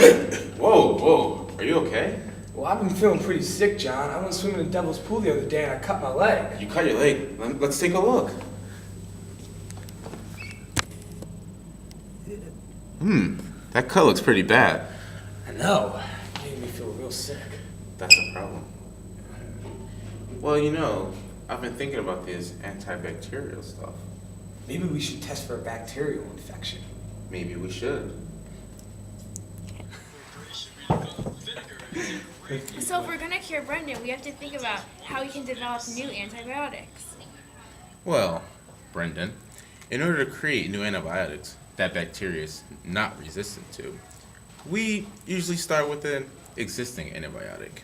Whoa, are you okay? Well, I've been feeling pretty sick, John. I went swimming in the Devil's Pool the other day and I cut my leg. You cut your leg? Let's take a look. That cut looks pretty bad. I know. It made me feel real sick. That's a problem. Well, I've been thinking about this antibacterial stuff. Maybe we should test for a bacterial infection. Maybe we should. So if we're going to cure Brendan, we have to think about how we can develop new antibiotics. Well, Brendan, in order to create new antibiotics that bacteria is not resistant to, we usually start with an existing antibiotic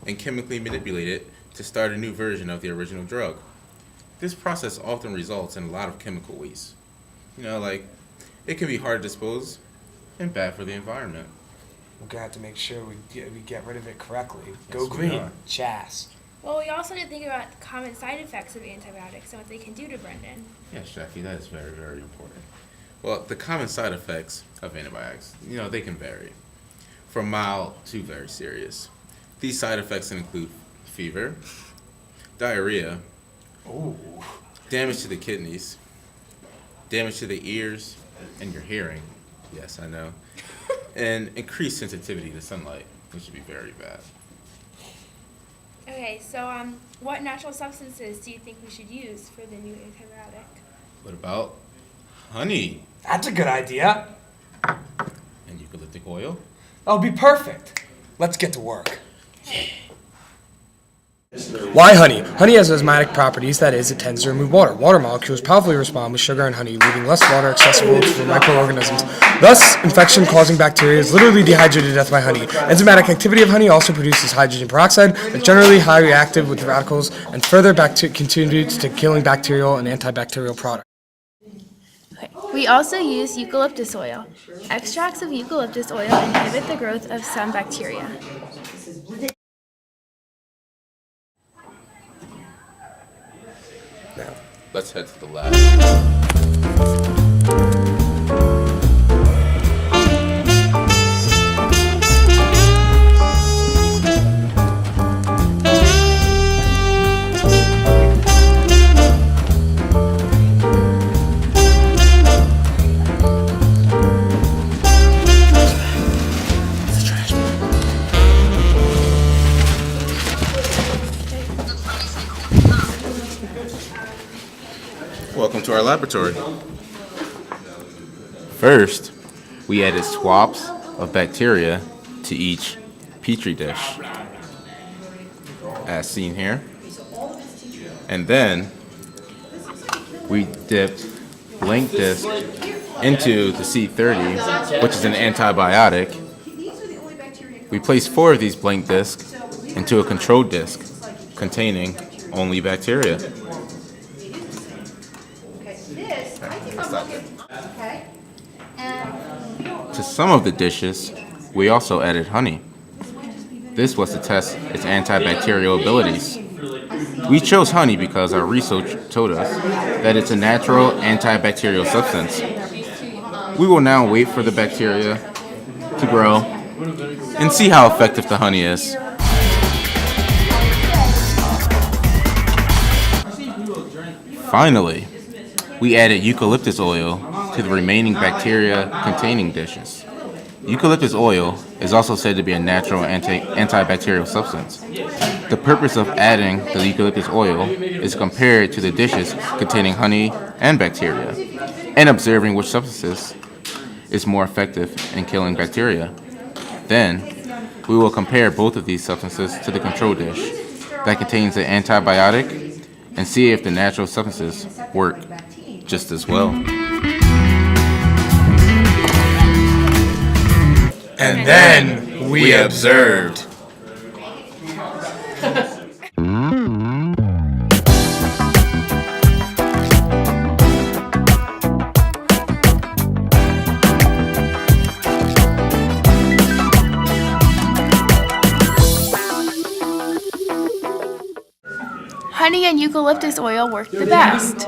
and chemically manipulate it to start a new version of the original drug. This process often results in a lot of chemical waste. It can be hard to dispose and bad for the environment. We're going to have to make sure we get rid of it correctly. Go Yes, we green. are. Well, we also need to think about the common side effects of antibiotics and what they can do to Brendan. Yes, Jackie, that is very, very important. Well, the common side effects of antibiotics, they can vary from mild to very serious. These side effects include fever, diarrhea, Ooh. damage to the kidneys, damage to the ears and your hearing, yes, I know, and increased sensitivity to sunlight, which would be very bad. Okay, so what natural substances do you think we should use for the new antibiotic? What about honey That's a good idea. and eucalyptic oil? That'll be perfect. Let's get to work. Why honey? Honey has osmotic properties, that is, it tends to remove water. Water molecules powerfully respond with sugar and honey, leaving less water accessible to the microorganisms. Thus, infection-causing bacteria is literally dehydrated to death by honey. Enzymatic activity of honey also produces hydrogen peroxide, that's generally highly reactive with radicals, and further contributes to killing bacterial and antibacterial products. Okay. We also use eucalyptus oil. Extracts of eucalyptus oil inhibit the growth of some bacteria. Now, let's head to the lab. Welcome to our laboratory. First, we added swabs of bacteria to each petri dish, as seen here. And then we dipped blank disc into the C30, which is an antibiotic. We placed 4 of these blank discs into a control disc containing only bacteria. To some of the dishes, we also added honey. This was to test its antibacterial abilities. We chose honey because our research told us that it's a natural antibacterial substance. We will now wait for the bacteria to grow and see how effective the honey is. Finally, we added eucalyptus oil to the remaining bacteria-containing dishes. Eucalyptus oil is also said to be a natural antibacterial substance. The purpose of adding the eucalyptus oil is to compare it to the dishes containing honey and bacteria, and observing which substances is more effective in killing bacteria. Then, we will compare both of these substances to the control dish that contains the antibiotic and see if the natural substances work just as well. And then we observed. Honey and eucalyptus oil work the best.